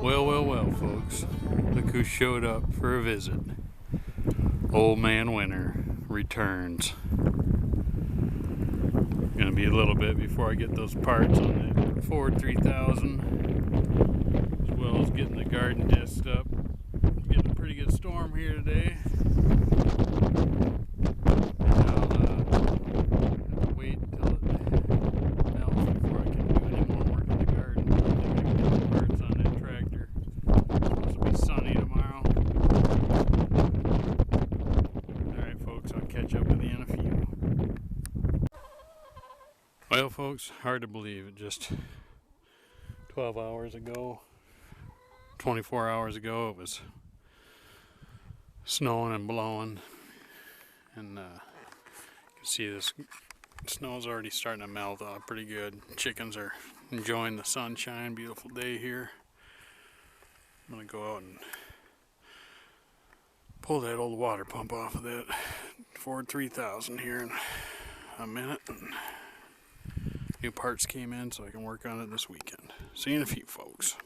Well, well, well, folks. Look who showed up for a visit. Old Man Winter returns. Gonna be a little bit before I get those parts on that Ford 3000, as well as getting the garden disced up. Getting a pretty good storm here today. I'll have to wait until it melts before I can do any more work in the garden. I think I can get the parts on that tractor. It's supposed to be sunny tomorrow. Alright folks, I'll catch up with you in a few. Well folks, hard to believe it, just 12 hours ago, 24 hours ago, it was snowing and blowing, and you can see this snow's already starting to melt off pretty good. Chickens are enjoying the sunshine. Beautiful day here. I'm gonna go out and pull that old water pump off of that Ford 3000 here in a minute. New parts came in, so I can work on it this weekend. See you in a few, folks.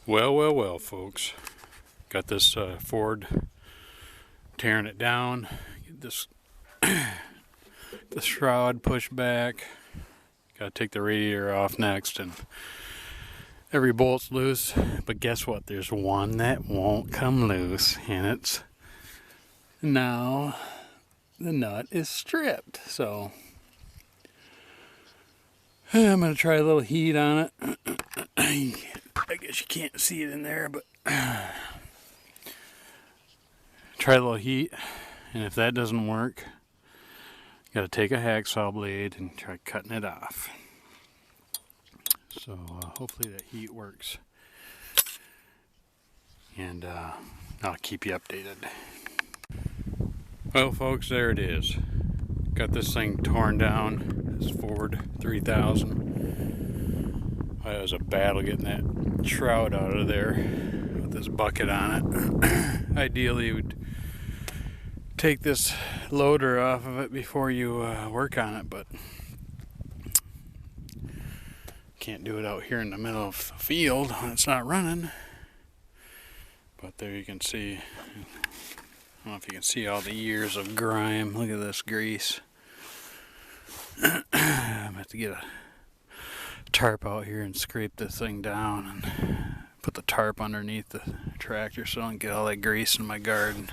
Well, well, well, folks. Got this Ford tearing it down. Get this the shroud pushed back. Gotta take the radiator off next, and every bolt's loose. But guess what? There's one that won't come loose, and it's now the nut is stripped. So I'm gonna try a little heat on it. I guess you can't see it in there, but try a little heat, and if that doesn't work, you gotta take a hacksaw blade and try cutting it off. So hopefully that heat works, and I'll keep you updated. Well folks, there it is. Got this thing torn down, this Ford 3000. It was a battle getting that shroud out of there with this bucket on it. Ideally you would take this loader off of it before you work on it, but can't do it out here in the middle of the field when it's not running. But there you can see, I don't know if you can see all the years of grime. Look at this grease. I'm gonna have to get a tarp out here and scrape this thing down and put the tarp underneath the tractor so I don't get all that grease in my garden.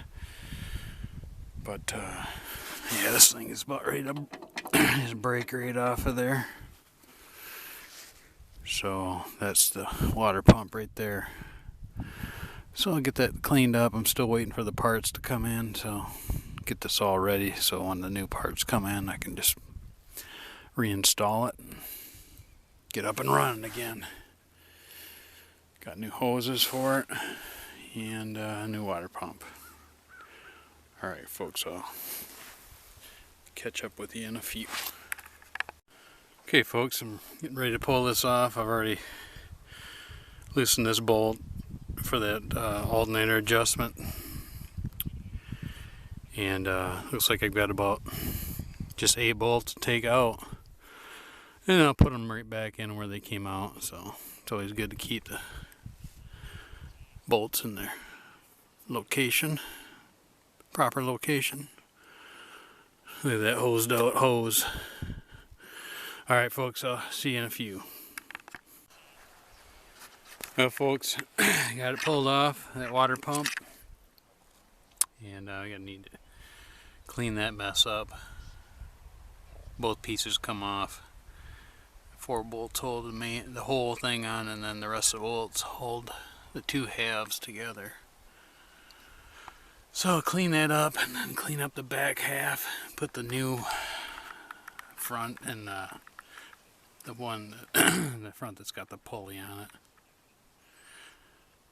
But yeah, this thing is about ready to just break right off of there. So that's the water pump right there. So I'll get that cleaned up. I'm still waiting for the parts to come in, so get this all ready so when the new parts come in I can just reinstall it and get up and running again. Got new hoses for it and a new water pump. Alright folks, I'll catch up with you in a few. Okay folks, I'm getting ready to pull this off. I've already loosened this bolt for that alternator adjustment, and looks like I've got about just 8 bolts to take out, and I'll put them right back in where they came out. So it's always good to keep the bolts in their location, proper location. Look at that hosed out hose. Alright folks, I'll see you in a few. Well folks, got it pulled off, that water pump, and I'm gonna need to clean that mess up. Both pieces come off. 4 bolts hold the whole thing on, and then the rest of the bolts hold the 2 halves together. So I'll clean that up and then clean up the back half, put the new front and the one in the front that's got the pulley on it.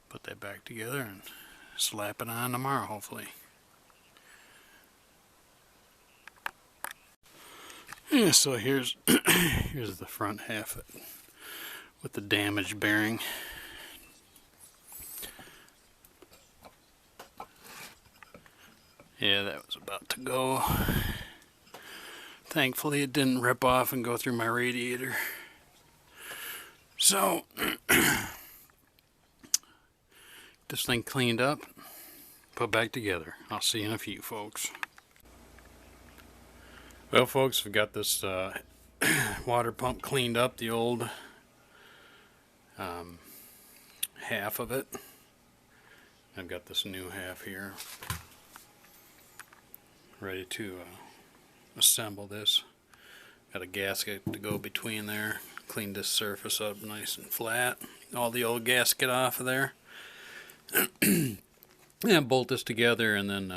Put that back together and slap it on tomorrow, hopefully. Yeah, so here's the front half with the damaged bearing. Yeah, that was about to go. Thankfully it didn't rip off and go through my radiator. So this thing cleaned up, put back together. I'll see you in a few, folks. Well, folks, we've got this water pump cleaned up, the old half of it. I've got this new half here, ready to assemble this. Got a gasket to go between there. Cleaned this surface up nice and flat. All the old gasket off of there. And bolt this together, and then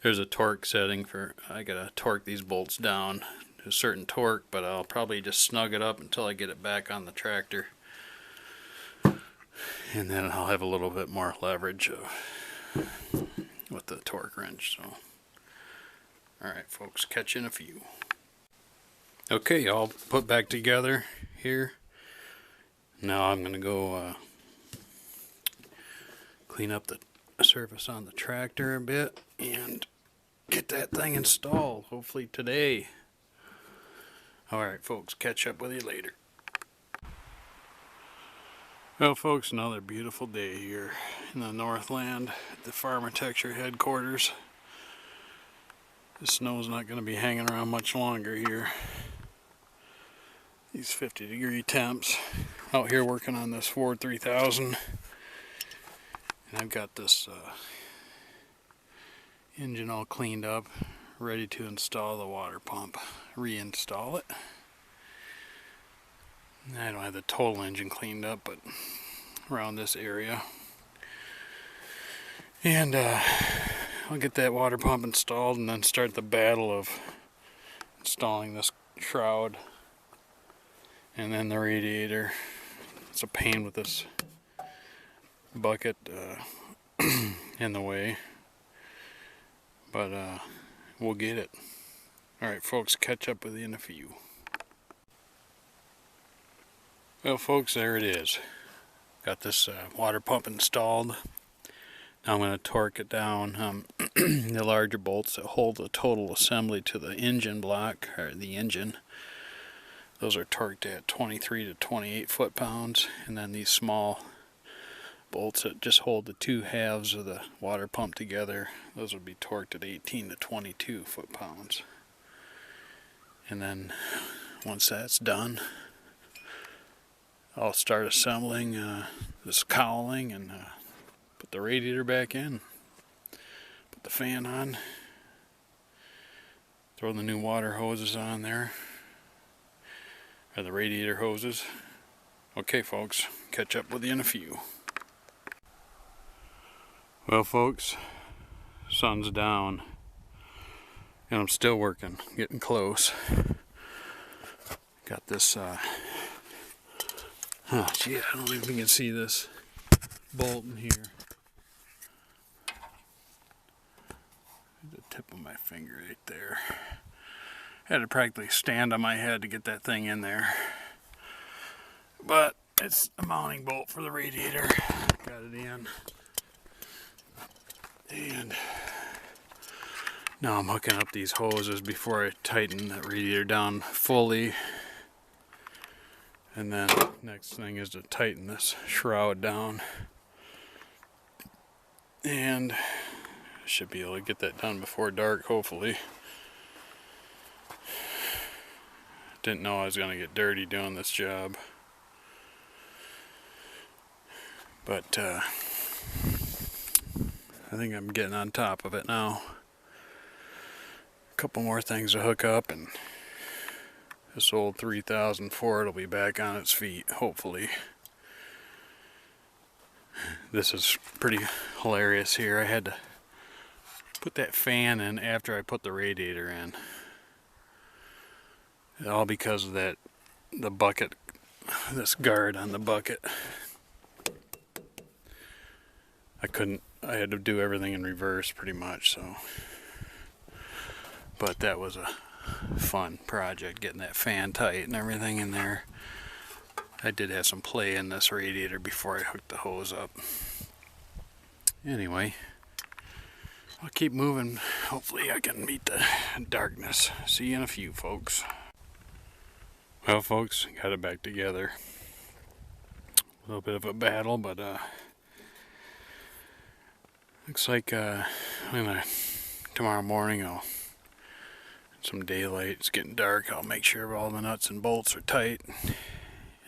there's a torque setting for, I gotta torque these bolts down to a certain torque, but I'll probably just snug it up until I get it back on the tractor. And then I'll have a little bit more leverage with the torque wrench. So, alright folks, catch you in a few. Okay, all put back together here. Now I'm going to go clean up the surface on the tractor a bit and get that thing installed, hopefully today. Alright folks, catch up with you later. Well folks, another beautiful day here in the Northland at the Farmitecture headquarters. The snow's not going to be hanging around much longer here. These 50-degree temps. Out here working on this Ford 3000. And I've got this engine all cleaned up, ready to install the water pump. Reinstall it. I don't have the total engine cleaned up, but around this area. And I'll get that water pump installed and then start the battle of installing this shroud and then the radiator. It's a pain with this bucket in the way, but we'll get it. Alright folks, catch up with you in a few. Well folks, there it is. Got this water pump installed. Now I'm going to torque it down. The larger bolts that hold the total assembly to the engine block, or the engine, those are torqued at 23 to 28 foot-pounds. And then these small bolts that just hold the two halves of the water pump together, those would be torqued at 18 to 22 foot-pounds. And then once that's done, I'll start assembling this cowling and put the radiator back in, put the fan on, throw the new water hoses on there, or the radiator hoses. Okay folks, catch up with you in a few. Well folks, sun's down and I'm still working, getting close. Got this oh gee, I don't know if you can see this bolt in here. The tip of my finger right there. Had to practically stand on my head to get that thing in there. But it's a mounting bolt for the radiator. Got it in. And now I'm hooking up these hoses before I tighten that radiator down fully. And then next thing is to tighten this shroud down. And I should be able to get that done before dark, hopefully. Didn't know I was going to get dirty doing this job. But I think I'm getting on top of it now. A couple more things to hook up and this old 3000 Ford will be back on its feet, hopefully. This is pretty hilarious here. I had to put that fan in after I put the radiator in. All because of that, the bucket, this guard on the bucket. I had to do everything in reverse pretty much, so. But that was a fun project, getting that fan tight and everything in there. I did have some play in this radiator before I hooked the hose up. Anyway, I'll keep moving. Hopefully I can meet the darkness. See you in a few, folks. Well, folks, got it back together. A little bit of a battle, but Looks like tomorrow morning some daylight, it's getting dark, I'll make sure all the nuts and bolts are tight,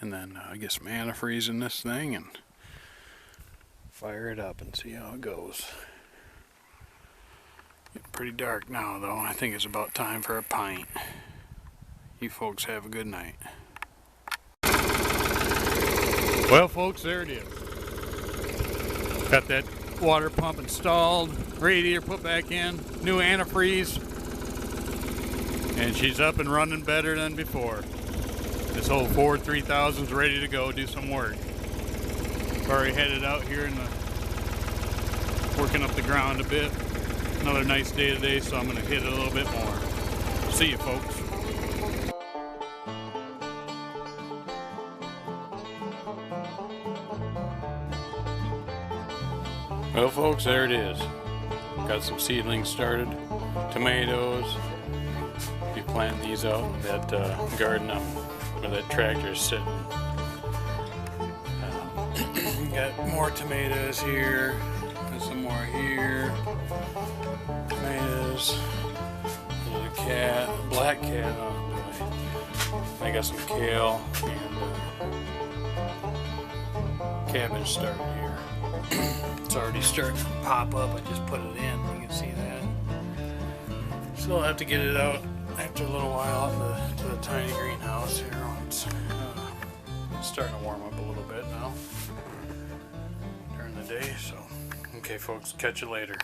and then get some antifreeze in this thing and fire it up and see how it goes. Getting pretty dark now though. I think it's about time for a pint. You folks have a good night. Well folks, there it is. Got that water pump installed, radiator put back in, new antifreeze, and she's up and running better than before. This whole Ford 3000 is ready to go do some work. Already headed out here working up the ground a bit. Another nice day today, so I'm going to hit it a little bit more. See you folks. Well folks, there it is. Got some seedlings started. Tomatoes. Be planting these out in that garden up where that tractor is sitting. Got more tomatoes here. Got some more here. Tomatoes. There's a cat, a black cat. Oh boy. I got some kale and cabbage starting here. It's already starting to pop up. I just put it in. You can see that. So I'll have to get it out after a little while to the tiny greenhouse here. It's starting to warm up a little bit now during the day. So, okay, folks, catch you later.